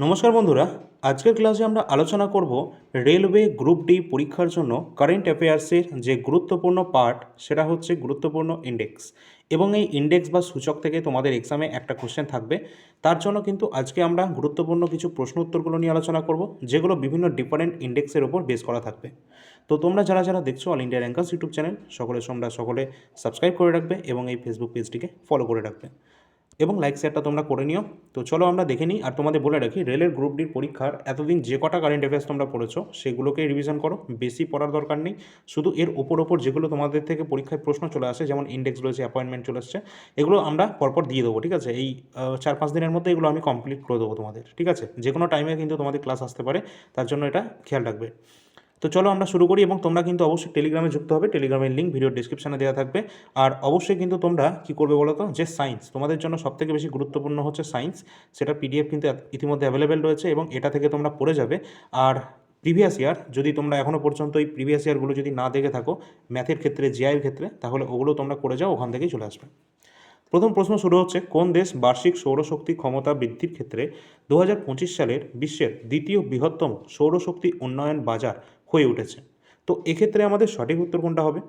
নমস্কার বন্ধুরা, আজকের ক্লাসে আমরা আলোচনা করব রেলওয়ে গ্রুপ ডি পরীক্ষার জন্য কারেন্ট অ্যাফেয়ার্সের যে গুরুত্বপূর্ণ পার্ট সেটা হচ্ছে গুরুত্বপূর্ণ ইন্ডেক্স। এবং এই ইন্ডেক্স বা সূচক থেকে তোমাদের এক্সামে একটা কোশ্চেন থাকবে। তার জন্য কিন্তু আজকে আমরা গুরুত্বপূর্ণ কিছু প্রশ্ন উত্তরগুলো নিয়ে আলোচনা করব, যেগুলো বিভিন্ন ডিফারেন্ট ইন্ডেক্সের ওপর বেস করা থাকবে। তো তোমরা যারা যারা দেখছো all India rankers YouTube channel, সকলে সাবস্ক্রাইব করে রাখবে এবং এই ফেসবুক পেজটিকে ফলো করে রাখবে এবং লাইক শেয়ারটা তোমরা করে নিও। তো চলো আমরা দেখে নিই। আর তোমাদের বলে রাখি, রেলের গ্রুপ ডির পরীক্ষার এতদিন যে কটা কারেন্ট অ্যাফেয়ার্স তোমরা পড়েছো সেগুলোকেই রিভিশন করো, বেশি পড়ার দরকার নেই। শুধু এর ওপর যেগুলো তোমাদের থেকে পরীক্ষায় প্রশ্ন চলে আসে, যেমন ইন্ডেক্স রয়েছে, অ্যাপয়েন্টমেন্ট চলে আসছে, এগুলো আমরা পরপর দিয়ে দেবো। ঠিক আছে, এই 4-5 দিনের মধ্যে এগুলো আমি কমপ্লিট করে দেবো তোমাদের। ঠিক আছে, যে কোনো টাইমে কিন্তু তোমাদের ক্লাস আসতে পারে, তার জন্য এটা খেয়াল রাখবে। তো চলো আমরা শুরু করি। এবং তোমরা কিন্তু অবশ্যই টেলিগ্রামে যুক্ত হবে, টেলিগ্রামের লিঙ্ক ভিডিও ডিসক্রিপশনে দেওয়া থাকবে। আর অবশ্যই কিন্তু তোমরা কী করবে বলো তো, যে সায়েন্স তোমাদের জন্য সবথেকে বেশি গুরুত্বপূর্ণ হচ্ছে সায়েন্স। সেটা পিডিএফ কিন্তু ইতিমধ্যে অ্যাভেলেবেল রয়েছে এবং এটা থেকে তোমরা পড়ে যাবে। আর প্রিভিয়াস ইয়ার যদি তোমরা এখনও পর্যন্ত এই প্রিভিয়াস ইয়ারগুলো যদি না দেখে থাকো, ম্যাথের ক্ষেত্রে, জিআইয়ের ক্ষেত্রে, তাহলে ওগুলো তোমরা করে যাও, ওখান থেকেই চলে আসবে। প্রথম প্রশ্ন শুরু হচ্ছে, কোন দেশ বার্ষিক সৌরশক্তি ক্ষমতা বৃদ্ধির ক্ষেত্রে 2025 সালের বিশ্বের দ্বিতীয় বৃহত্তম সৌরশক্তি উন্নয়ন বাজার হয়ে উঠেছে? তো এক্ষেত্রে আমাদের সঠিক উত্তর কোনটা হবে?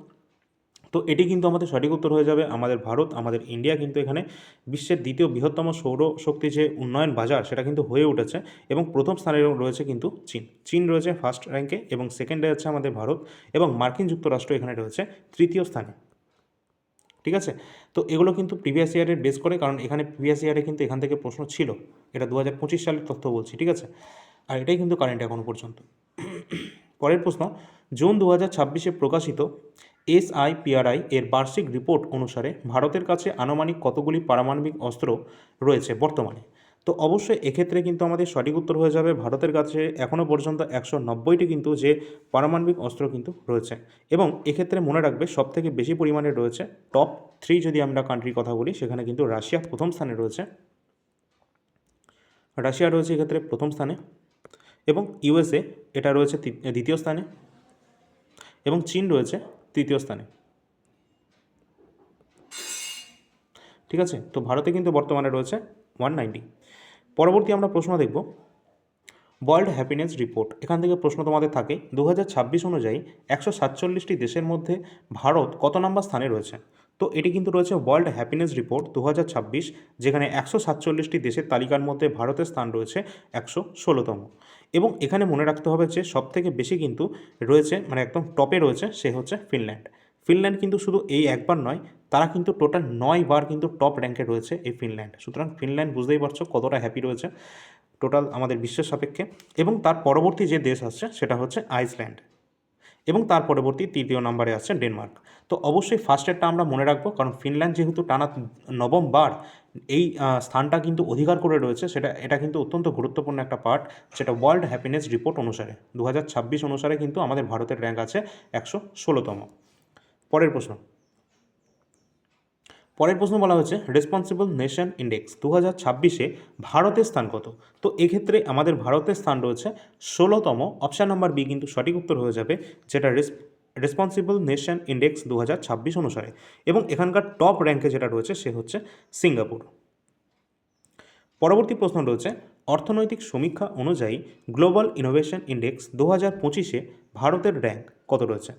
তো এটি কিন্তু আমাদের সঠিক উত্তর হয়ে যাবে আমাদের ভারত। আমাদের ইন্ডিয়া কিন্তু এখানে বিশ্বের দ্বিতীয় বৃহত্তম সৌরশক্তি যে উন্নয়ন বাজার সেটা কিন্তু হয়ে উঠেছে। এবং প্রথম স্থানে রয়েছে কিন্তু চীন রয়েছে ফার্স্ট র্যাঙ্কে, এবং সেকেন্ডে আছে আমাদের ভারত, এবং মার্কিন যুক্তরাষ্ট্র এখানে রয়েছে তৃতীয় স্থানে। ঠিক আছে, তো এগুলো কিন্তু প্রিভিয়াস ইয়ারের বেস করে, কারণ এখানে প্রিভিয়াস ইয়ারে কিন্তু এখান থেকে প্রশ্ন ছিল। এটা 2025 সালের তথ্য বলছি। ঠিক আছে, আর এটাই কিন্তু কারেন্ট এখনও পর্যন্ত। পরের প্রশ্ন, জুন 2026-এ প্রকাশিত SIPRI এর বার্ষিক রিপোর্ট অনুসারে ভারতের কাছে আনুমানিক কতগুলি পারমাণবিক অস্ত্র রয়েছে বর্তমানে? তো অবশ্যই এক্ষেত্রে কিন্তু আমাদের সঠিক উত্তর হয়ে যাবে, ভারতের কাছে এখনও পর্যন্ত 190টি কিন্তু যে পারমাণবিক অস্ত্র কিন্তু রয়েছে। এবং এক্ষেত্রে মনে রাখবে, সবথেকে বেশি পরিমাণে রয়েছে টপ 3 যদি আমরা কান্ট্রির কথা বলি, সেখানে কিন্তু রাশিয়া প্রথম স্থানে রয়েছে। রাশিয়া রয়েছে এক্ষেত্রে প্রথম স্থানে, এবং USA এটা রয়েছে দ্বিতীয় স্থানে, এবং চীন রয়েছে তৃতীয় স্থানে। ঠিক আছে, তো ভারতে কিন্তু বর্তমানে রয়েছে 190। পরবর্তী আমরা প্রশ্ন দেখব, ওয়ার্ল্ড হ্যাপিনেস রিপোর্ট। এখান থেকে প্রশ্ন তোমাদের থাকে, 2026 অনুযায়ী 147টি দেশের মধ্যে ভারত কত নম্বর স্থানে রয়েছে? তো এটি কিন্তু রয়েছে ওয়ার্ল্ড হ্যাপিনেস রিপোর্ট 2026, যেখানে 147টি দেশের তালিকার মধ্যে ভারতের স্থান রয়েছে 116তম। এবং এখানে মনে রাখতে হবে যে সবথেকে বেশি কিন্তু রয়েছে, মানে একদম টপে রয়েছে, সে হচ্ছে ফিনল্যান্ড। ফিনল্যান্ড কিন্তু শুধু এই একবার নয়, তারা কিন্তু টোটাল 9 বার কিন্তু টপ র্যাঙ্কে রয়েছে এই ফিনল্যান্ড। সুতরাং ফিনল্যান্ড বুঝতেই পারছো কতটা হ্যাপি রয়েছে টোটাল আমাদের বিশ্বের সাপেক্ষে। এবং তার পরবর্তী যে দেশ আসছে সেটা হচ্ছে আইসল্যান্ড, এবং তার পরবর্তী তৃতীয় নম্বরে আসছে ডেনমার্ক। তো অবশ্যই ফার্স্টেরটা আমরা মনে রাখবো, কারণ ফিনল্যান্ড যেহেতু টানা 9বার এই স্থানটা কিন্তু অধিকার করে রয়েছে, এটা কিন্তু অত্যন্ত গুরুত্বপূর্ণ একটা পার্ট, যেটা ওয়ার্ল্ড হ্যাপিনেস রিপোর্ট অনুসারে 2026 অনুসারে কিন্তু আমাদের ভারতের র্যাঙ্ক আছে 116তম। পরের প্রশ্ন বলা হয়েছে, রেসপন্সিবল নেশন ইন্ডেক্স 2026-এ ভারতের স্থান কত? তো এক্ষেত্রে আমাদের ভারতের স্থান রয়েছে 16তম। অপশান নাম্বার বি কিন্তু সঠিক উত্তর হয়ে যাবে, যেটা রেসপন্সিবল নেশন ইন্ডেক্স 2026 অনুসারে। এবং এখানকার টপ র্যাঙ্কে যেটা রয়েছে সে হচ্ছে সিঙ্গাপুর। পরবর্তী প্রশ্ন রয়েছে, অর্থনৈতিক সমীক্ষা অনুযায়ী গ্লোবাল ইনোভেশন ইন্ডেক্স 2025-এ ভারতের র্যাঙ্ক কত রয়েছে?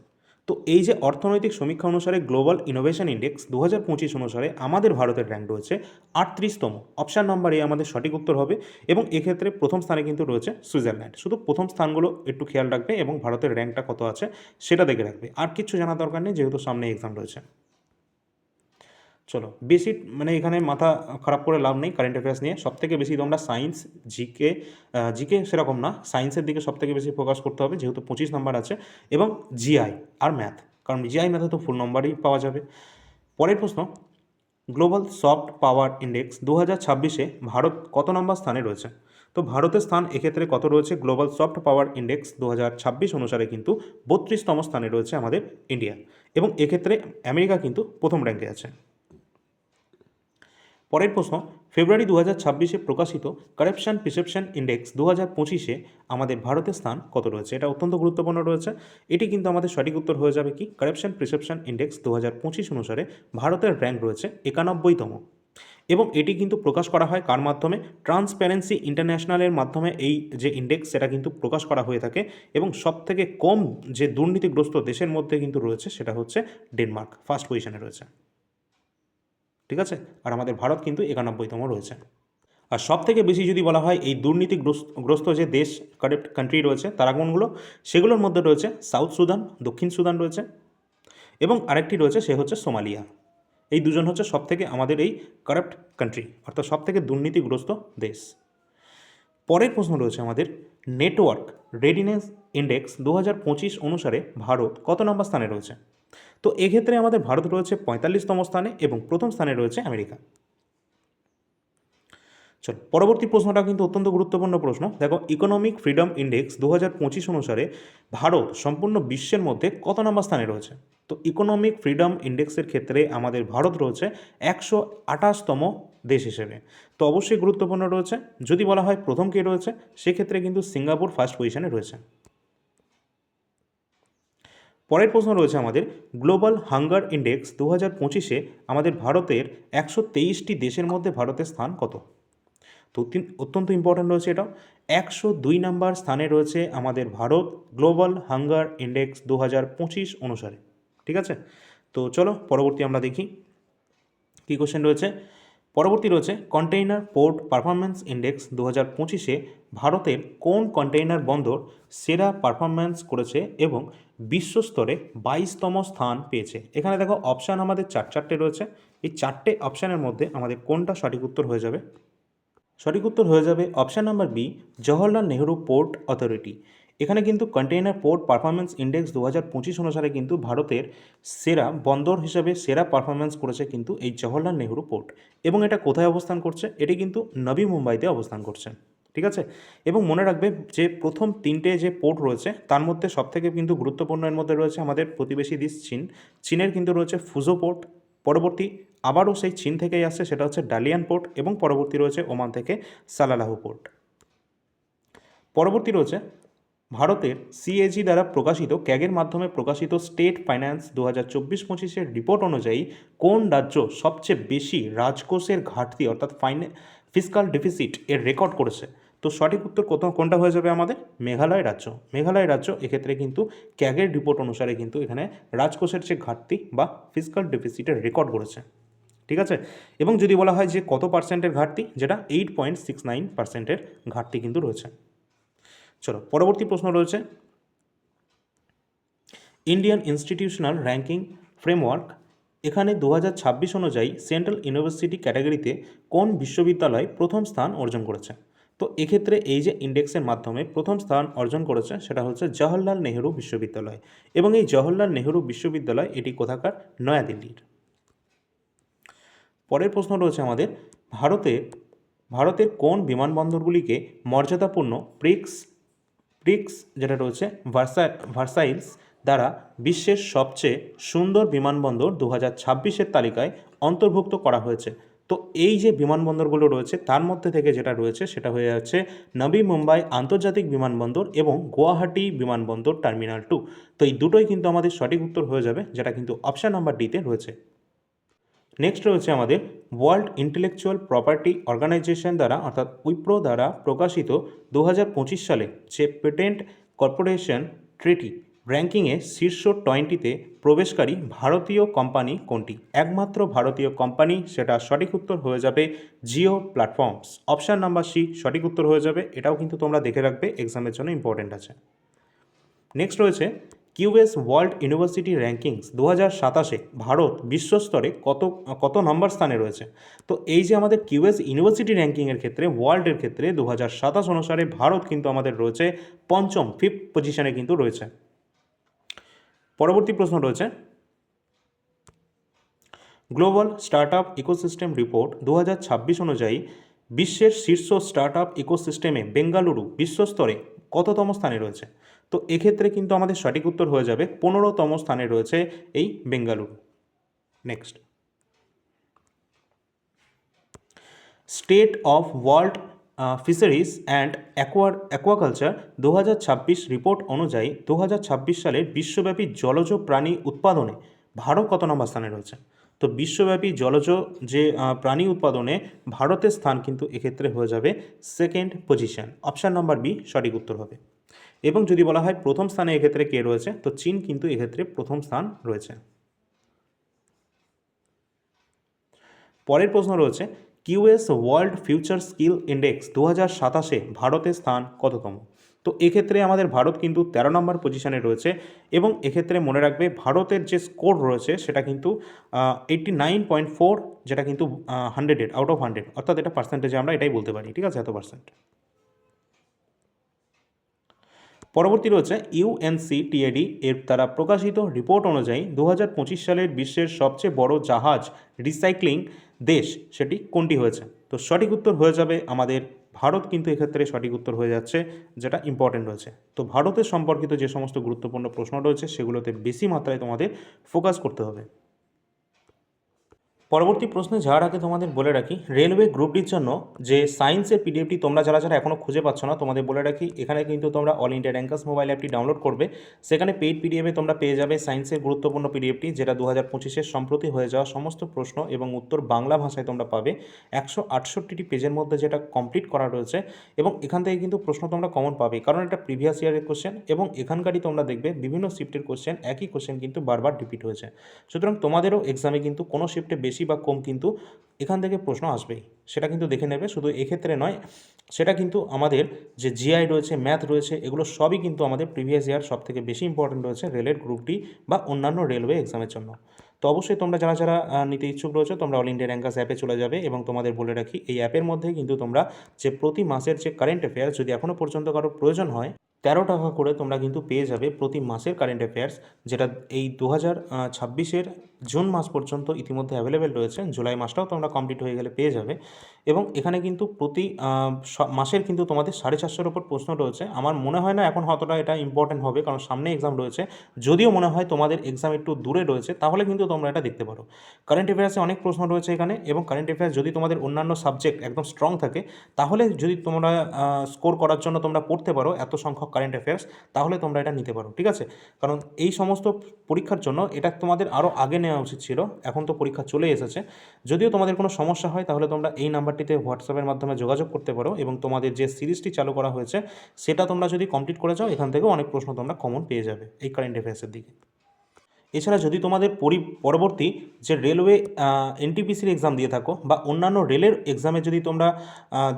তো এই যে অর্থনৈতিক সমীক্ষা অনুসারে গ্লোবাল ইনোভেশন ইন্ডেক্স 2025 অনুসারে আমাদের ভারতের র্যাঙ্ক রয়েছে 38তম। অপশান নাম্বার এ আমাদের সঠিক উত্তর হবে। এবং এক্ষেত্রে প্রথম স্থানে কিন্তু রয়েছে সুইজারল্যান্ড। শুধু প্রথম স্থানগুলো একটু খেয়াল রাখবে এবং ভারতের র্যাঙ্কটা কত আছে সেটা দেখে রাখবে, আর কিছু জানা দরকার নেই, যেহেতু সামনে এক্সাম রয়েছে। চলো, বেশি মানে এখানে মাথা খারাপ করে লাভ নেই কারেন্ট অ্যাফেয়ার্স নিয়ে। সবথেকে বেশি তোমরা সায়েন্স, জিকে সেরকম না, সায়েন্সের দিকে সবথেকে বেশি ফোকাস করতে হবে, যেহেতু 25 নাম্বার আছে, এবং জিআই আর ম্যাথ, কারণ জিআই ম্যাথে তো ফুল নম্বরই পাওয়া যাবে। পরের প্রশ্ন, গ্লোবাল সফট পাওয়ার ইন্ডেক্স 2026-এ ভারত কত নম্বর স্থানে রয়েছে? তো ভারতের স্থান এক্ষেত্রে কত রয়েছে? গ্লোবাল সফট পাওয়ার ইন্ডেক্স 2026 অনুসারে কিন্তু 32তম স্থানে রয়েছে আমাদের ইন্ডিয়া, এবং এক্ষেত্রে আমেরিকা কিন্তু প্রথম র্যাঙ্কে আছে। পরের প্রশ্ন, ফেব্রুয়ারি 2026-এ প্রকাশিত কারাপশন পারসেপশন ইন্ডেক্স 2025-এ আমাদের ভারতের স্থান কত রয়েছে? এটা অত্যন্ত গুরুত্বপূর্ণ রয়েছে। এটি কিন্তু আমাদের সঠিক উত্তর হয়ে যাবে কি, কারাপশন পারসেপশন ইন্ডেক্স 2025 অনুসারে ভারতের র্যাঙ্ক রয়েছে 91তম। এবং এটি কিন্তু প্রকাশ করা হয় কার মাধ্যমে? ট্রান্সপারেন্সি ইন্টারন্যাশনালের মাধ্যমে এই যে ইন্ডেক্স সেটা কিন্তু প্রকাশ করা হয়ে থাকে এবং সবথেকে কম যে দুর্নীতিগ্রস্ত দেশের মধ্যে কিন্তু রয়েছে সেটা হচ্ছে ডেনমার্ক, ফার্স্ট পজিশনে রয়েছে। ঠিক আছে, আর আমাদের ভারত কিন্তু 91তম রয়েছে। আর সবথেকে বেশি যদি বলা হয় এই দুর্নীতিগ্রস্ত যে দেশ কারেক্ট কান্ট্রি রয়েছে তারা কোনগুলো? সেগুলোর মধ্যে রয়েছে সাউথ সুদান, দক্ষিণ সুদান রয়েছে এবং আরেকটি রয়েছে সে হচ্ছে সোমালিয়া। এই দুজন হচ্ছে সবথেকে আমাদের এই কারাপ্ট কান্ট্রি, অর্থাৎ সবথেকে দুর্নীতিগ্রস্ত দেশ। পরের প্রশ্ন রয়েছে আমাদের, নেটওয়ার্ক রেডিনেস ইন্ডেক্স 2025 অনুসারে ভারত কত নম্বর স্থানে রয়েছে? তো এক্ষেত্রে আমাদের ভারত রয়েছে 45তম স্থানে এবং প্রথম স্থানে রয়েছে আমেরিকা। চলো পরবর্তী প্রশ্নটা কিন্তু অত্যন্ত গুরুত্বপূর্ণ প্রশ্ন। দেখো, ইকোনমিক ফ্রিডম ইন্ডেক্স 2025 অনুসারে ভারত সম্পূর্ণ বিশ্বের মধ্যে কত নম্বর স্থানে রয়েছে? তো ইকোনমিক ফ্রিডম ইন্ডেক্সের ক্ষেত্রে আমাদের ভারত রয়েছে 128তম দেশ হিসেবে। তো অবশ্যই গুরুত্বপূর্ণ রয়েছে। যদি বলা হয় প্রথম কে রয়েছে, সেক্ষেত্রে কিন্তু সিঙ্গাপুর ফার্স্ট পজিশনে রয়েছে। পরের প্রশ্ন রয়েছে আমাদের, গ্লোবাল হাঙ্গার ইন্ডেক্স 2025-এ আমাদের ভারতের 123টি দেশের মধ্যে ভারতের স্থান কত? তো অত্যন্ত ইম্পর্ট্যান্ট রয়েছে এটাও। 102 নাম্বার স্থানে রয়েছে আমাদের ভারত গ্লোবাল হাঙ্গার ইন্ডেক্স 2025 অনুসারে। ঠিক আছে, তো চলো পরবর্তী আমরা দেখি কী কোশ্চেন রয়েছে। পরবর্তী রয়েছে, কন্টেইনার পোর্ট পারফরম্যান্স ইন্ডেক্স 2025-এ ভারতের কোন কন্টেইনার বন্দর সেরা পারফরম্যান্স করেছে এবং বিশ্বস্তরে 22তম স্থান পেয়েছে? এখানে দেখো অপশান আমাদের চারটে রয়েছে। এই চারটে অপশানের মধ্যে আমাদের কোনটা সঠিক উত্তর হয়ে যাবে? সঠিক উত্তর হয়ে যাবে option number B, Jawaharlal Nehru port authority. এখানে কিন্তু কন্টেইনার পোর্ট পারফরম্যান্স ইন্ডেক্স 2025 অনুসারে কিন্তু ভারতের সেরা বন্দর হিসেবে সেরা পারফরম্যান্স করেছে কিন্তু এই জওহরলাল নেহরু পোর্ট। এবং এটা কোথায় অবস্থান করছে? এটি কিন্তু নবী মুম্বাইতে অবস্থান করছে। ঠিক আছে, এবং মনে রাখবে যে প্রথম তিনটে যে পোর্ট রয়েছে তার মধ্যে সবথেকে কিন্তু গুরুত্বপূর্ণের মধ্যে রয়েছে আমাদের প্রতিবেশী দেশ চীন। চীনের কিন্তু রয়েছে ফুজো পোর্ট, পরবর্তী আবারও সেই চীন থেকেই আসছে সেটা হচ্ছে ডালিয়ান পোর্ট, এবং পরবর্তী রয়েছে ওমান থেকে সালালাহু পোর্ট। পরবর্তী রয়েছে ভারতের সিএজি দ্বারা প্রকাশিত ক্যাগের মাধ্যমে প্রকাশিত স্টেট ফাইন্যান্স 2024-25-এর রিপোর্ট অনুযায়ী কোন রাজ্য সবচেয়ে বেশি রাজকোষের ঘাটতি অর্থাৎ ফিসকাল ডেফিসিট এর রেকর্ড করেছে? তো সঠিক উত্তর কোনটা হয়ে যাবে আমাদের? মেঘালয় রাজ্য। মেঘালয় রাজ্য এক্ষেত্রে কিন্তু ক্যাগের রিপোর্ট অনুসারে কিন্তু এখানে রাজকোষের যে ঘাটতি বা ফিসকাল ডেফিসিটের রেকর্ড করেছে। ঠিক আছে, এবং যদি বলা হয় যে কত পার্সেন্টের ঘাটতি, যেটা 8.69% ঘাটতি কিন্তু রয়েছে। চলো পরবর্তী প্রশ্ন রয়েছে, ইন্ডিয়ান ইনস্টিটিউশনাল র্যাঙ্কিং ফ্রেমওয়ার্ক এখানে 2026 অনুযায়ী সেন্ট্রাল ইউনিভার্সিটি ক্যাটাগরিতে কোন বিশ্ববিদ্যালয় প্রথম স্থান অর্জন করেছে? তো এক্ষেত্রে এই যে ইন্ডেক্সের মাধ্যমে প্রথম স্থান অর্জন করেছে সেটা হচ্ছে জওহরলাল নেহরু বিশ্ববিদ্যালয়, এবং এই জওহরলাল নেহরু বিশ্ববিদ্যালয় এটি কোথাকার? নয়াদিল্লির। পরের প্রশ্ন রয়েছে আমাদের, ভারতের কোন বিমানবন্দরগুলিকে মর্যাদাপূর্ণ প্রিক্স যেটা রয়েছে ভার্সাইলস দ্বারা বিশ্বের সবচেয়ে সুন্দর বিমানবন্দর 2026-এর তালিকায় অন্তর্ভুক্ত করা হয়েছে? তো এই যে বিমানবন্দরগুলো রয়েছে তার মধ্যে থেকে যেটা রয়েছে সেটা হয়ে যাচ্ছে নবী মুম্বাই আন্তর্জাতিক বিমানবন্দর এবং গুয়াহাটি বিমানবন্দর টার্মিনাল 2। তো এই দুটোই কিন্তু আমাদের সঠিক উত্তর হয়ে যাবে, যেটা কিন্তু অপশান নাম্বার ডিতে রয়েছে। নেক্সট রয়েছে আমাদের, ওয়ার্ল্ড ইন্টেলেকচুয়াল প্রপার্টি অর্গানাইজেশন দ্বারা অর্থাৎ উইপ্রো দ্বারা প্রকাশিত 2025 সালে যে পেটেন্ট কর্পোরেশন ট্রেটি র্যাঙ্কিংয়ে শীর্ষ 20-তে প্রবেশকারী ভারতীয় কোম্পানি কোনটি? একমাত্র ভারতীয় কোম্পানি, সেটা সঠিক উত্তর হয়ে যাবে Jio platforms. Option number C সঠিক উত্তর হয়ে যাবে। এটাও কিন্তু তোমরা দেখে রাখবে, এক্সামের জন্য ইম্পর্টেন্ট আছে। নেক্সট রয়েছে, কিউএস ওয়ার্ল্ড ইউনিভার্সিটি র্যাঙ্কিংস 2027-এ ভারত বিশ্বস্তরে কত নম্বর স্থানে রয়েছে? তো এই যে আমাদের কিউএস ইউনিভার্সিটি র্যাঙ্কিংয়ের ক্ষেত্রে ওয়ার্ল্ডের ক্ষেত্রে 2027 অনুসারে ভারত কিন্তু আমাদের রয়েছে পঞ্চম, 5th পজিশনে কিন্তু রয়েছে। পরবর্তী প্রশ্ন রয়েছে, গ্লোবাল স্টার্টআপ ইকোসিস্টেম রিপোর্ট 2026 অনুযায়ী বিশ্বের শীর্ষ স্টার্টআপ ইকোসিস্টেমে বেঙ্গালুরু বিশ্বস্তরে কততম স্থানে রয়েছে? তো এক্ষেত্রে কিন্তু আমাদের সঠিক উত্তর হয়ে যাবে 15তম স্থানে রয়েছে এই Bengaluru. Next, state of world fisheries and aquaculture 2026 report অনুযায়ী 2026 সালের বিশ্বব্যাপী জলজ প্রাণী উৎপাদনে ভারত কত নম্বর স্থানে রয়েছে? তো বিশ্বব্যাপী জলজ যে প্রাণী উৎপাদনে ভারতের স্থান কিন্তু এক্ষেত্রে হয়ে যাবে second position. Option number B সঠিক উত্তর হবে। এবং যদি বলা হয় প্রথম স্থানে এক্ষেত্রে কে রয়েছে, তো চীন কিন্তু এক্ষেত্রে প্রথম স্থান রয়েছে। পরের প্রশ্ন রয়েছে QS world future skill index 2027 ভারতের স্থান কততম? তো এক্ষেত্রে আমাদের ভারত কিন্তু 13 নম্বর পজিশনে রয়েছে এবং এক্ষেত্রে মনে রাখবে ভারতের যে স্কোর রয়েছে সেটা কিন্তু 89.4, যেটা কিন্তু 100 আউট অফ 100, অর্থাৎ এটা পার্সেন্টেজে আমরা এটাই বলতে পারি, ঠিক আছে, এত পার্সেন্ট। পরবর্তী রয়েছে ইউএনসিটিএডি এর দ্বারা প্রকাশিত রিপোর্ট অনুযায়ী 2025 সালের বিশ্বের সবচেয়ে বড় জাহাজ রিসাইক্লিং দেশ সেটি কোনটি হয়েছে? তো সঠিক উত্তর হয়ে যাবে আমাদের ভারত, কিন্তু এক্ষেত্রে সঠিক উত্তর হয়ে যাচ্ছে, যেটা ইম্পর্টেন্ট রয়েছে। তো ভারতের সম্পর্কিত যে সমস্ত গুরুত্বপূর্ণ প্রশ্ন রয়েছে সেগুলোতে বেশি মাত্রায় তোমাদের ফোকাস করতে হবে। পরবর্তী প্রশ্নে যাওয়ার আগে তোমাদের বলে রাখি, রেলওয়ে গ্রুপ ডির জন্য যে সায়েন্সের পিডিএফটি তোমরা যারা যারা এখনও খুঁজে পাচ্ছ না, তোমাদের বলে রাখি এখানে কিন্তু তোমরা অল ইন্ডিয়া র্যাঙ্কার্স মোবাইল অ্যাপটি ডাউনলোড করবে। সেখানে পেইড পিডিএফে তোমরা পেয়ে যাবে সায়েন্সের গুরুত্বপূর্ণ পিডিএফটি, যেটা 2025-এর সম্প্রতি হয়ে যাওয়া সমস্ত প্রশ্ন এবং উত্তর বাংলা ভাষায় তোমরা পাবে 168টি পেজের মধ্যে, যেটা কমপ্লিট করা রয়েছে। এবং এখান থেকে কিন্তু প্রশ্ন তোমরা কমন পাবে, কারণ এটা প্রিভিয়াস ইয়ারের কোশ্চেন এবং এখানকারই তোমরা দেখবে বিভিন্ন শিফটের কোশ্চেন, একই কোশ্চেন কিন্তু বারবার রিপিট হয়েছে। সুতরাং তোমাদেরও এক্সামে কিন্তু কোনো শিফটে বেশি বা কম কিন্তু এখান থেকে প্রশ্ন আসবেই, সেটা কিন্তু দেখে নেবে। শুধু এক্ষেত্রে নয়, সেটা কিন্তু আমাদের যে জিআই রয়েছে, ম্যাথ রয়েছে, এগুলো সবই কিন্তু আমাদের প্রিভিয়াস ইয়ার সব থেকে বেশি ইম্পর্টেন্ট রয়েছে রেলের গ্রুপ ডি বা অন্যান্য রেলওয়ে এক্সামের জন্য। তো অবশ্যই তোমরা যারা যারা নিতে ইচ্ছুক রয়েছে তোমরা অল ইন্ডিয়া র্যাঙ্কার্স অ্যাপে চলে যাবে এবং তোমাদের বলে রাখি এই অ্যাপের মধ্যে কিন্তু তোমরা যে প্রতি মাসের যে কারেন্ট অ্যাফেয়ার্স যদি এখনও পর্যন্ত কারো প্রয়োজন হয়, 13 টাকা করে তোমরা কিন্তু পেয়ে যাবে প্রতি মাসের কারেন্ট অ্যাফেয়ার্স, যেটা এই 2026-এর জুন মাস পর্যন্ত ইতিমধ্যে অ্যাভেলেবেল রয়েছে। জুলাই মাসটাও তোমরা কমপ্লিট হয়ে গেলে পেয়ে যাবে। এবং এখানে কিন্তু প্রতি মাসের কিন্তু তোমাদের 450-এর ওপর প্রশ্ন রয়েছে। আমার মনে হয় না এখন অতটা এটা ইম্পর্টেন্ট হবে, কারণ সামনে এক্সাম রয়েছে। যদিও মনে হয় তোমাদের এক্সাম একটু দূরে রয়েছে, তাহলে কিন্তু তোমরা এটা দেখতে পারো। কারেন্ট অ্যাফেয়ার্সে অনেক প্রশ্ন রয়েছে এখানে, এবং কারেন্ট অ্যাফেয়ার্স যদি তোমাদের অন্যান্য সাবজেক্ট একদম স্ট্রং থাকে, তাহলে যদি তোমরা স্কোর করার জন্য তোমরা পড়তে পারো এত সংখ্যক কারেন্ট অ্যাফেয়ার্স, তাহলে তোমরা এটা নিতে পারো, ঠিক আছে। কারণ এই সমস্ত পরীক্ষার জন্য এটা তোমাদের আরও আগে নেওয়া উচিত ছিল, এখন তো পরীক্ষা চলে এসেছে। যদিও তোমাদের কোনো সমস্যা হয় তাহলে তোমরা এই নাম্বারটিতে হোয়াটসঅ্যাপের মাধ্যমে যোগাযোগ করতে পারো, এবং তোমাদের যে সিরিজটি চালু করা হয়েছে সেটা তোমরা যদি কমপ্লিট করে যাও, এখান থেকেও অনেক প্রশ্ন তোমরা কমন পেয়ে যাবে এই কারেন্ট অ্যাফেয়ার্সের দিকে। এছাড়া যদি তোমাদের পরবর্তী যে রেলওয়ে এনটিপিসির এক্সাম দিয়ে থাকো বা অন্যান্য রেলের এক্সামে যদি তোমরা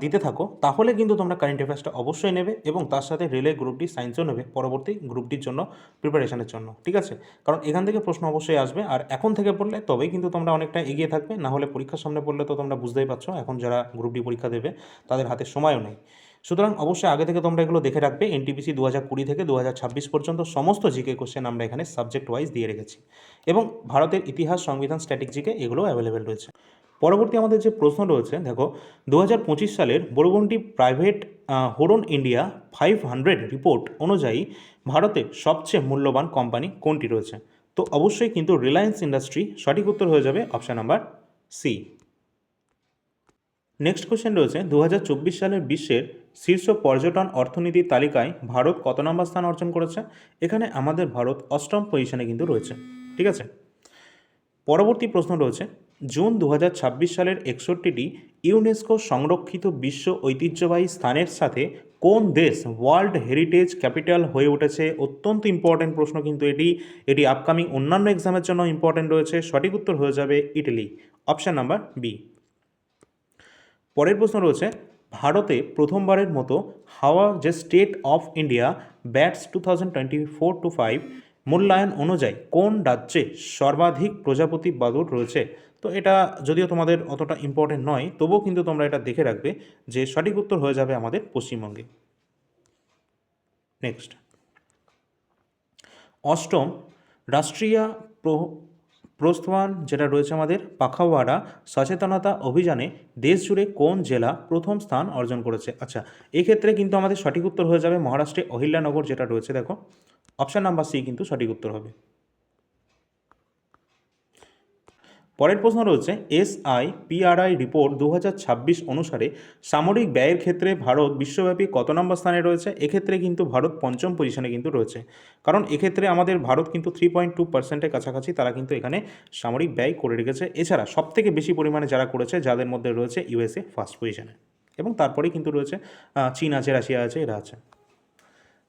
দিতে থাকো, তাহলে কিন্তু তোমরা কারেন্ট অ্যাফেয়ার্সটা অবশ্যই নেবে, এবং তার সাথে রেলের গ্রুপ ডি সায়েন্সও নেবে পরবর্তী গ্রুপ ডির জন্য প্রিপারেশনের জন্য, ঠিক আছে। কারণ এখান থেকে প্রশ্ন অবশ্যই আসবে, আর এখন থেকে পড়লে তবেই কিন্তু তোমরা অনেকটা এগিয়ে থাকবে। না হলে পরীক্ষার সামনে পড়লে তো তোমরা বুঝতেই পারছো এখন যারা গ্রুপ ডি পরীক্ষা দেবে তাদের হাতে সময়ও নেই। সুতরাং অবশ্যই আগে থেকে তোমরা এগুলো দেখে রাখবে। এনটিপিসি 2020 থেকে 2026 পর্যন্ত সমস্ত জিকে কোশ্চেন আমরা এখানে সাবজেক্ট ওয়াইজ দিয়ে রেখেছি, এবং ভারতের ইতিহাস, সংবিধান, স্ট্যাটিক জিকে এগুলো অ্যাভেলেবেল রয়েছে। পরবর্তী আমাদের যে প্রশ্ন রয়েছে, দেখো 2025 সালের বরগুন্ডি প্রাইভেট হোরন ইন্ডিয়া 500 রিপোর্ট অনুযায়ী ভারতের সবচেয়ে মূল্যবান কোম্পানি কোনটি রয়েছে? তো অবশ্যই কিন্তু রিলায়েন্স ইন্ডাস্ট্রি সঠিক উত্তর হয়ে যাবে option number C. Next question রয়েছে 2024 সালের বিশ্বের শীর্ষ পর্যটন অর্থনীতির তালিকায় ভারত কত নম্বর স্থান অর্জন করেছে? এখানে আমাদের ভারত 8ম পজিশনে কিন্তু রয়েছে, ঠিক আছে। পরবর্তী প্রশ্ন রয়েছে জুন 2026 সালের 61টি ইউনেস্কো সংরক্ষিত বিশ্ব ঐতিহ্যবাহী স্থানের সাথে কোন দেশ ওয়ার্ল্ড হেরিটেজ ক্যাপিটাল হয়ে উঠেছে? অত্যন্ত ইম্পর্টেন্ট প্রশ্ন কিন্তু এটি আপকামিং অন্যান্য এক্সামের জন্য ইম্পর্টেন্ট রয়েছে। সঠিক উত্তর হয়ে যাবে ইটালি, অপশান নাম্বার বি। পরের প্রশ্ন রয়েছে ভারতে প্রথমবারের মতো হাওয়া যে স্টেট অফ ইন্ডিয়া ব্যাটস 2024-25 মূল্যায়ন অনুযায়ী কোন রাজ্যে সর্বাধিক প্রজাপতি বাদুড় রয়েছে? তো এটা যদিও তোমাদের অতটা ইম্পর্টেন্ট নয়, তবুও কিন্তু তোমরা এটা দেখে রাখবে যে সঠিক উত্তর হয়ে যাবে আমাদের পশ্চিমবঙ্গে। নেক্সট, অষ্টম রাষ্ট্রীয় প্রস্থান যেটা রয়েছে আমাদের পাখাওয়াড়া সচেতনতা অভিযানে দেশ জুড়ে কোন জেলা প্রথম স্থান অর্জন করেছে? আচ্ছা, এক্ষেত্রে কিন্তু আমাদের সঠিক উত্তর হয়ে যাবে মহারাষ্ট্রে অহিল্যানগর যেটা রয়েছে, দেখো অপশান নাম্বার সি কিন্তু সঠিক উত্তর হবে। পরের প্রশ্ন রয়েছে SIPRI রিপোর্ট 2026 অনুসারে সামরিক ব্যয়ের ক্ষেত্রে ভারত বিশ্বব্যাপী কত নম্বর স্থানে রয়েছে? এক্ষেত্রে কিন্তু ভারত পঞ্চম পজিশনে কিন্তু রয়েছে, কারণ এক্ষেত্রে আমাদের ভারত কিন্তু 3.2%-এর কাছাকাছি তারা কিন্তু এখানে সামরিক ব্যয় করে রেখেছে। এছাড়া সবথেকে বেশি পরিমাণে যারা করেছে, যাদের মধ্যে রয়েছে USA ফার্স্ট পজিশনে, এবং তারপরেই কিন্তু রয়েছে চীন আছে, রাশিয়া আছে, এরা আছে।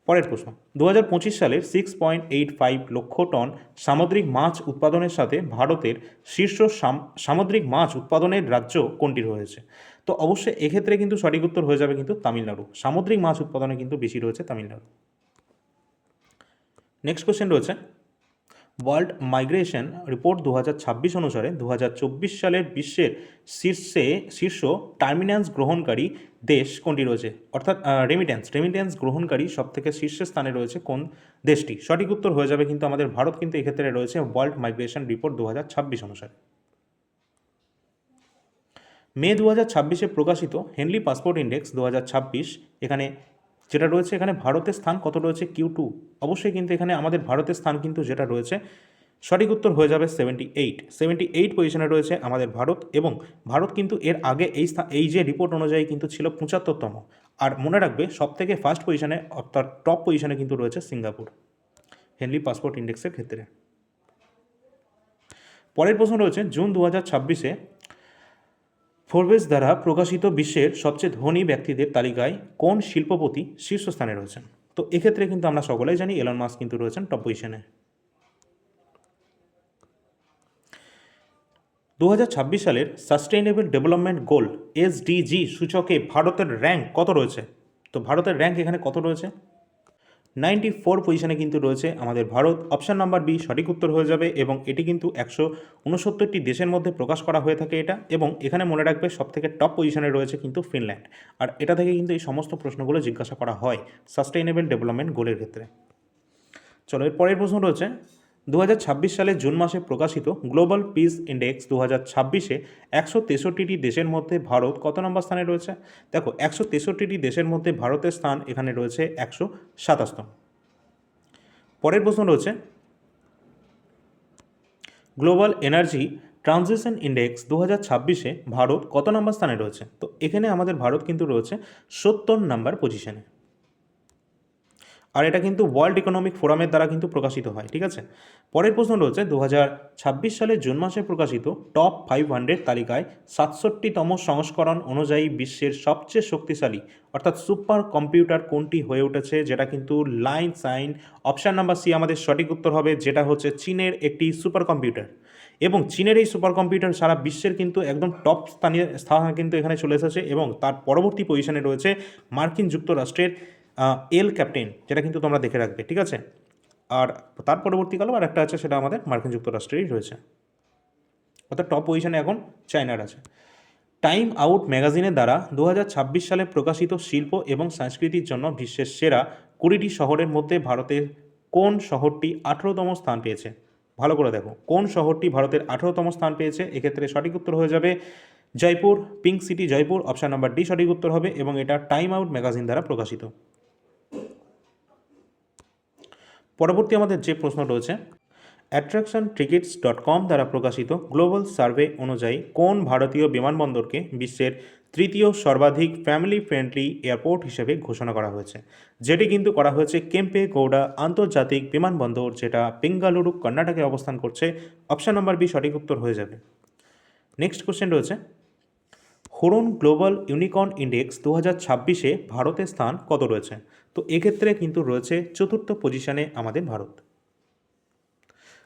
পরের প্রশ্ন, 2025 সালের 6.85 লক্ষ টন সামুদ্রিক মাছ উৎপাদনের সাথে ভারতের শীর্ষ সামুদ্রিক মাছ উৎপাদনের রাজ্য কোনটি রয়েছে? তো অবশ্যই এক্ষেত্রে কিন্তু সঠিক উত্তর হয়ে যাবে কিন্তু তামিলনাড়ু। সামুদ্রিক মাছ উৎপাদনে কিন্তু বেশি রয়েছে তামিলনাড়ু। নেক্সট কোশ্চেন রয়েছে, ওয়ার্ল্ড মাইগ্রেশন রিপোর্ট 2026 অনুসারে 2024 সালের বিশ্বের শীর্ষ টার্মিন্যান্স গ্রহণকারী দেশ কোনটি রয়েছে? অর্থাৎ রেমিট্যান্স গ্রহণকারী সবথেকে শীর্ষে স্থানে রয়েছে কোন দেশটি? সঠিক উত্তর হয়ে যাবে কিন্তু আমাদের ভারত কিন্তু এক্ষেত্রে রয়েছে ওয়ার্ল্ড মাইগ্রেশন রিপোর্ট 2026 অনুসারে। মে 2026-এ প্রকাশিত হেনলি পাসপোর্ট ইন্ডেক্স 2026, এখানে যেটা রয়েছে, এখানে ভারতের স্থান কত রয়েছে? Q2। অবশ্যই কিন্তু এখানে আমাদের ভারতের স্থান কিন্তু যেটা রয়েছে, সঠিক উত্তর হয়ে যাবে 78 পজিশনে রয়েছে আমাদের ভারত, এবং ভারত কিন্তু এর আগে এই যে রিপোর্ট অনুযায়ী কিন্তু ছিল 75তম। আর মনে রাখবে সবথেকে ফার্স্ট পজিশনে অর্থাৎ টপ পজিশনে কিন্তু রয়েছে সিঙ্গাপুর হেনলি পাসপোর্ট ইন্ডেক্সের ক্ষেত্রে। পরের প্রশ্ন রয়েছে, জুন 2026-এ ফোর্বস দ্বারা প্রকাশিত বিশ্বের সবচেয়ে ধনী ব্যক্তিদের তালিকায় কোন শিল্পপতি শীর্ষস্থানে রয়েছেন? তো এক্ষেত্রে কিন্তু আমরা সকলেই জানি এলন মাস্ক কিন্তু রয়েছেন টপ পজিশনে। 2026 সালের সাস্টেইনেবল ডেভেলপমেন্ট গোল SDG সূচকে ভারতের র্যাঙ্ক কত রয়েছে? তো ভারতের র্যাঙ্ক এখানে কত রয়েছে? 94 পজিশনে কিন্তু রয়েছে আমাদের ভারত। অপশান নাম্বার বি সঠিক উত্তর হয়ে যাবে, এবং এটি কিন্তু 169টি দেশের মধ্যে প্রকাশ করা হয়ে থাকে এটা, এবং এখানে মনে রাখবে সবথেকে টপ পজিশনে রয়েছে কিন্তু ফিনল্যান্ড। আর এটা থেকে কিন্তু এই সমস্ত প্রশ্নগুলো জিজ্ঞাসা করা হয় সাস্টেইনেবল ডেভেলপমেন্ট গোলের ক্ষেত্রে। চলো, এর পরের প্রশ্ন রয়েছে, 2026 সালের জুন মাসে প্রকাশিত গ্লোবাল পিস ইন্ডেক্স 2026-এ 163টি দেশের মধ্যে ভারত কত নম্বর স্থানে রয়েছে? দেখো, 163টি দেশের মধ্যে ভারতের স্থান এখানে রয়েছে 127তম। পরের প্রশ্ন রয়েছে, গ্লোবাল এনার্জি ট্রানজিশন ইন্ডেক্স 2026-এ ভারত কত নম্বর স্থানে রয়েছে? তো এখানে আমাদের ভারত কিন্তু রয়েছে 70 নম্বর পজিশনে, আর এটা কিন্তু ওয়ার্ল্ড ইকোনমিক ফোরামের দ্বারা কিন্তু প্রকাশিত হয়। ঠিক আছে, পরের প্রশ্ন রয়েছে, 2026 সালের জুন মাসে প্রকাশিত টপ 500 তালিকায় 67তম সংস্করণ অনুযায়ী বিশ্বের সবচেয়ে শক্তিশালী অর্থাৎ সুপার কম্পিউটার কোনটি হয়ে উঠেছে? যেটা কিন্তু লাইন সাইন। অপশান নাম্বার সি আমাদের সঠিক উত্তর হবে, যেটা হচ্ছে চীনের একটি সুপার কম্পিউটার, এবং চীনের এই সুপার কম্পিউটার সারা বিশ্বের কিন্তু একদম টপ স্থান কিন্তু এখানে চলে এসেছে, এবং তার পরবর্তী পজিশনে রয়েছে মার্কিন যুক্তরাষ্ট্রের এল ক্যাপ্টেন, যেটা কিন্তু তোমরা দেখে রাখবে। ঠিক আছে, আর তার পরবর্তীকালেও আর একটা আছে, সেটা আমাদের মার্কিন যুক্তরাষ্ট্রেরই রয়েছে, অর্থাৎ টপ পজিশনে এখন চায়নার আছে। টাইম আউট ম্যাগাজিনের দ্বারা 2026 সালে প্রকাশিত শিল্প এবং সংস্কৃতির জন্য বিশ্বের সেরা 20টি শহরের মধ্যে ভারতের কোন শহরটি 18তম স্থান পেয়েছে? ভালো করে দেখো, কোন শহরটি ভারতের 18তম স্থান পেয়েছে? এক্ষেত্রে সঠিক উত্তর হয়ে যাবে Jaipur, pink city Jaipur. Option number D সঠিক উত্তর হবে, এবং এটা টাইম আউট ম্যাগাজিন দ্বারা প্রকাশিত। পরবর্তী আমাদের যে প্রশ্ন রয়েছে, attractiontickets.com দ্বারা প্রকাশিত গ্লোবাল সার্ভে অনুযায়ী কোন ভারতীয় বিমানবন্দরকে বিশ্বের তৃতীয় সর্বাধিক ফ্যামিলি ফ্রেন্ডলি এয়ারপোর্ট হিসেবে ঘোষণা করা হয়েছে? যেটি কিন্তু করা হয়েছে কেম্পে গৌড়া আন্তর্জাতিক বিমানবন্দর, যেটা বেঙ্গালুরু কর্ণাটকে অবস্থান করছে। অপশান নম্বর বি সঠিক উত্তর হয়ে যাবে। নেক্সট কোশ্চেন রয়েছে, হুরুন গ্লোবাল ইউনিকর্ন ইন্ডেক্স 2026-এ ভারতের স্থান কত রয়েছে? তো এক্ষেত্রে কিন্তু রয়েছে 4র্থ পজিশনে আমাদের ভারত।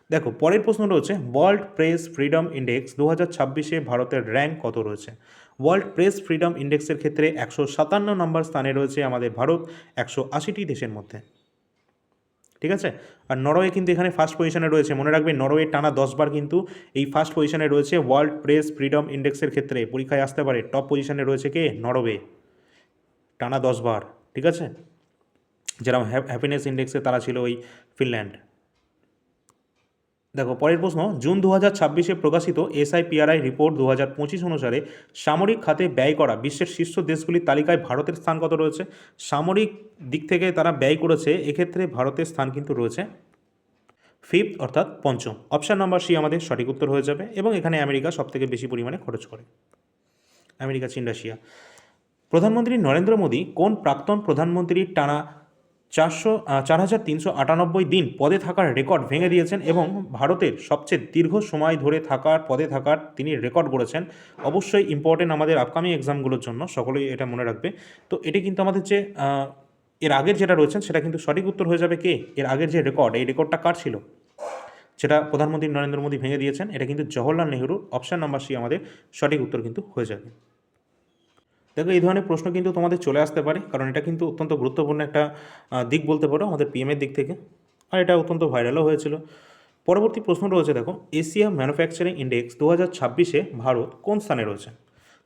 দেখো, পরের প্রশ্ন রয়েছে, ওয়ার্ল্ড প্রেস ফ্রিডম ইন্ডেক্স 2026-এ ভারতের র্যাঙ্ক কত রয়েছে? ওয়ার্ল্ড প্রেস ফ্রিডম ইন্ডেক্সের ক্ষেত্রে 157 নম্বর স্থানে রয়েছে আমাদের ভারত 180টি দেশের মধ্যে। ঠিক আছে, আর নরওয়ে কিন্তু এখানে ফার্স্ট পজিশনে রয়েছে। মনে রাখবে, নরওয়ে টানা 10 বার কিন্তু এই ফার্স্ট পজিশনে রয়েছে ওয়ার্ল্ড প্রেস ফ্রিডম ইন্ডেক্সের ক্ষেত্রে। পরীক্ষায় আসতে পারে, টপ পজিশনে রয়েছে কে? নরওয়ে, টানা 10 বার। ঠিক আছে, যেরকম হ্যাপিনেস ইন্ডেক্সে তারা ছিল ওই ফিনল্যান্ড। দেখো, পরের প্রশ্ন, জুন 2026-এ প্রকাশিত SIPRI রিপোর্ট 2025 অনুসারে সামরিক খাতে ব্যয় করা বিশ্বের শীর্ষ দেশগুলির তালিকায় ভারতের স্থান কত রয়েছে? সামরিক দিক থেকে তারা ব্যয় করেছে, এক্ষেত্রে ভারতের স্থান কিন্তু রয়েছে ফিফথ অর্থাৎ পঞ্চম। অপশান নাম্বার সি আমাদের সঠিক উত্তর হয়ে যাবে এবং এখানে আমেরিকা সবথেকে বেশি পরিমাণে খরচ করে। আমেরিকা, চীন, রাশিয়া। প্রধানমন্ত্রী নরেন্দ্র মোদী কোন প্রাক্তন প্রধানমন্ত্রীর টানা 4,398 দিন পদে থাকার রেকর্ড ভেঙে দিয়েছেন এবং ভারতের সবচেয়ে দীর্ঘ সময় ধরে পদে থাকার তিনি রেকর্ড গড়েছেন? অবশ্যই ইম্পর্টেন্ট আমাদের আপকামিং এক্সামগুলোর জন্য, সকলেই এটা মনে রাখবে। তো এটি কিন্তু আমাদের যে এর আগের যেটা রয়েছেন সেটা কিন্তু সঠিক উত্তর হয়ে যাবে কে? এর আগের যে রেকর্ড, এই রেকর্ডটা কার ছিল? যেটা প্রধানমন্ত্রী নরেন্দ্র মোদী ভেঙে দিয়েছেন, এটা কিন্তু Jawaharlal Nehru. Option number C আমাদের সঠিক উত্তর কিন্তু হয়ে যাবে। দেখো, এই ধরনের প্রশ্ন কিন্তু তোমাদের চলে আসতে পারে, কারণ এটা কিন্তু অত্যন্ত গুরুত্বপূর্ণ একটা দিক বলতে পারো আমাদের পিএমের দিক থেকে, আর এটা অত্যন্ত ভাইরালও হয়েছিল। পরবর্তী প্রশ্ন রয়েছে, দেখো, এশিয়া ম্যানুফ্যাকচারিং ইন্ডেক্স 2026-এ ভারত কোন স্থানে রয়েছে?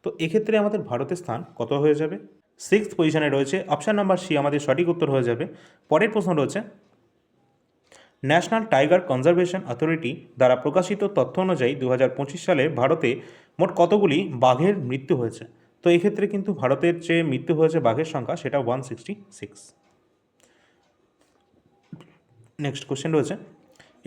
তো এক্ষেত্রে আমাদের ভারতের স্থান কত হয়ে যাবে? 6th পজিশনে রয়েছে। অপশান নাম্বার সি আমাদের সঠিক উত্তর হয়ে যাবে। পরের প্রশ্ন রয়েছে, ন্যাশনাল টাইগার কনজারভেশন অথরিটি দ্বারা প্রকাশিত তথ্য অনুযায়ী 2025 সালে ভারতে মোট কতগুলি বাঘের মৃত্যু হয়েছে? তো এক্ষেত্রে কিন্তু ভারতের যে মৃত্যু হয়েছে বাঘের সংখ্যা, সেটা 166। নেক্সট কোশ্চেন রয়েছে,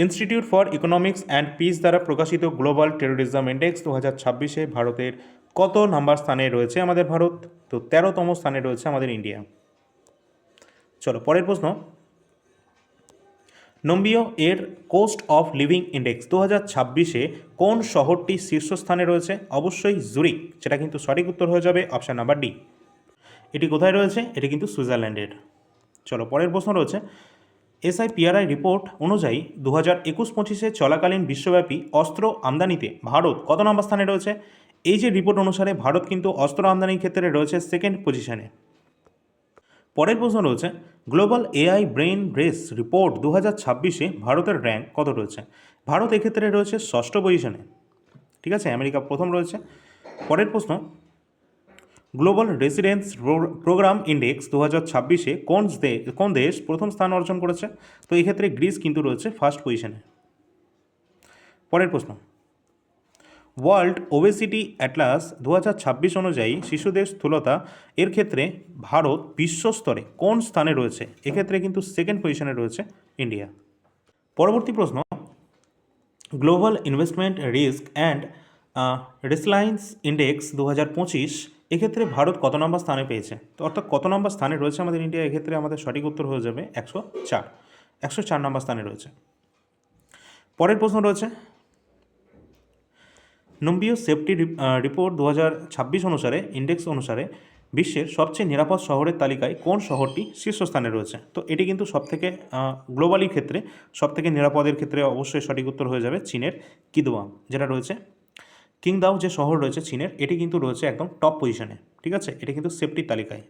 institute for economics and piece দ্বারা প্রকাশিত গ্লোবাল টেরোরিজম ইন্ডেক্স 2026-এ ভারতের কত নাম্বার স্থানে রয়েছে আমাদের ভারত? তো 13তম স্থানে রয়েছে আমাদের ইন্ডিয়া। চলো পরের প্রশ্ন, নম্বিও এর কোস্ট অফ লিভিং ইন্ডেক্স 2026-এ কোন শহরটি শীর্ষস্থানে রয়েছে? অবশ্যই জুরিক, যেটা কিন্তু সঠিক উত্তর হয়ে যাবে অপশান নাম্বার ডি। এটি কোথায় রয়েছে? এটি কিন্তু সুইজারল্যান্ডের। চলো পরের প্রশ্ন রয়েছে, SIPRI রিপোর্ট অনুযায়ী 2021-25 চলাকালীন বিশ্বব্যাপী অস্ত্র আমদানিতে ভারত কত নম্বর স্থানে রয়েছে? এই যে রিপোর্ট অনুসারে ভারত কিন্তু অস্ত্র আমদানির ক্ষেত্রে রয়েছে 2nd পজিশনে। পরের প্রশ্ন রয়েছে, global AI brain race report 2026-এ ভারতের র্যাঙ্ক কত রয়েছে? ভারত এক্ষেত্রে রয়েছে 6ষ্ঠ পজিশনে। ঠিক আছে, আমেরিকা প্রথম রয়েছে। পরের প্রশ্ন, গ্লোবাল রেসিডেন্স প্রোগ্রাম ইন্ডেক্স 2026-এ কোন দেশ প্রথম স্থান অর্জন করেছে? তো এক্ষেত্রে গ্রিস কিন্তু রয়েছে 1st পজিশনে। পরের প্রশ্ন, ওয়ার্ল্ড ওবেসিটি অ্যাটলাস 2026 অনুযায়ী শিশুদের স্থূলতা এর ক্ষেত্রে ভারত বিশ্বস্তরে কোন স্থানে রয়েছে? এক্ষেত্রে কিন্তু 2nd পজিশনে রয়েছে ইন্ডিয়া। পরবর্তী প্রশ্ন, global investment risk and resilience index 2025, এক্ষেত্রে ভারত কত নম্বর স্থানে পেয়েছে? তো অর্থাৎ কত নম্বর স্থানে রয়েছে আমাদের ইন্ডিয়া? এক্ষেত্রে আমাদের সঠিক উত্তর হয়ে যাবে 104 নম্বর স্থানে রয়েছে। পরের প্রশ্ন রয়েছে, নম্বিও সেফটি রিপোর্ট 2026 অনুসারে ইন্ডেক্স অনুসারে বিশ্বের সবচেয়ে নিরাপদ শহরের তালিকায় কোন শহরটি শীর্ষস্থানে রয়েছে? তো এটি কিন্তু সবথেকে গ্লোবালি ক্ষেত্রে সবথেকে নিরাপদের ক্ষেত্রে অবশ্যই সঠিক উত্তর হয়ে যাবে চীনের কিদওয়াং, যেটা রয়েছে কিংদাও যে শহর রয়েছে চীনের, এটি কিন্তু রয়েছে একদম টপ পজিশনে। ঠিক আছে, এটি কিন্তু সেফটির তালিকায়।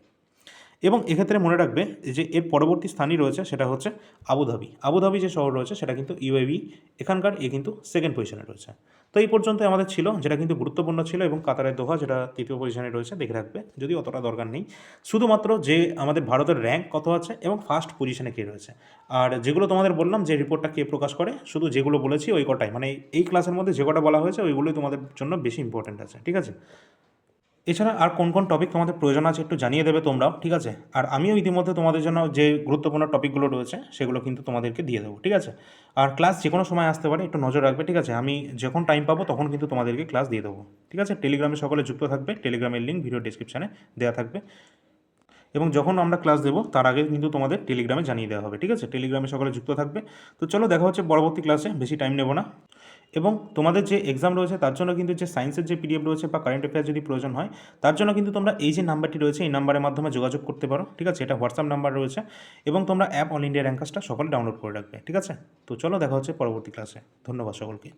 এবং এক্ষেত্রে মনে রাখবে যে এর পরবর্তী স্থানই রয়েছে সেটা হচ্ছে আবুধাবি। আবুধাবি যে শহর রয়েছে সেটা কিন্তু UAE, এখানকার কিন্তু 2nd পজিশনে রয়েছে। তো এই পর্যন্ত আমাদের ছিল, যেটা কিন্তু গুরুত্বপূর্ণ ছিল, এবং কাতারের দোহা যেটা 3য় পজিশনে রয়েছে দেখে রাখবে, যদি অতটা দরকার নেই। শুধুমাত্র যে আমাদের ভারতের র্যাঙ্ক কত আছে এবং 1st পজিশনে কে রয়েছে, আর যেগুলো তোমাদের বললাম যে রিপোর্টটা কে প্রকাশ করে, শুধু যেগুলো বলেছি ওই কটাই, মানে এই ক্লাসের মধ্যে যে কটা বলা হয়েছে ওইগুলোই তোমাদের জন্য বেশি ইম্পর্টেন্ট আছে। ঠিক আছে, এছাড়া আর কোন কোন টপিক তোমাদের প্রয়োজন আছে একটু জানিয়ে দেবে তোমরাও। ঠিক আছে, আর আমিও ইতিমধ্যে তোমাদের জন্য যে গুরুত্বপূর্ণ টপিকগুলো রয়েছে সেগুলো কিন্তু তোমাদেরকে দিয়ে দেবো। ঠিক আছে, আর ক্লাস যে কোনো সময় আসতে পারে, একটু নজর রাখবে। ঠিক আছে, আমি যখন টাইম পাবো তখন কিন্তু তোমাদেরকে ক্লাস দিয়ে দেবো। ঠিক আছে, টেলিগ্রামে সকলে যুক্ত থাকবে, টেলিগ্রামের লিঙ্ক ভিডিও ডিসক্রিপশানে দেওয়া থাকবে, এবং যখন আমরা ক্লাস দেবো তার আগে কিন্তু তোমাদের টেলিগ্রামে জানিয়ে দেওয়া হবে। ঠিক আছে, টেলিগ্রামে সকলে যুক্ত থাকবে। তো চলো দেখা হচ্ছে পরবর্তী ক্লাসে, বেশি টাইম নেব না। এবং তোমাদের যে এক্সাম রয়েছে তার জন্য কিন্তু যে সায়েন্সের যে PDF রয়েছে বা কারেন্ট অ্যাফেয়ার যদি প্রয়োজন হয়, তার জন্য কিন্তু তোমরা এই যে নাম্বারটি রয়েছে এই নাম্বারের মাধ্যমে যোগাযোগ করতে পারো। ঠিক আছে, এটা হোয়াটসঅ্যাপ নাম্বার রয়েছে, এবং তোমরা অ্যাপ অল ইন্ডিয়া র্যাঙ্কার্সটা সকলে ডাউনলোড করে রাখবে। ঠিক আছে, তো চলো দেখা হচ্ছে পরবর্তী ক্লাসে। ধন্যবাদ সকলকে।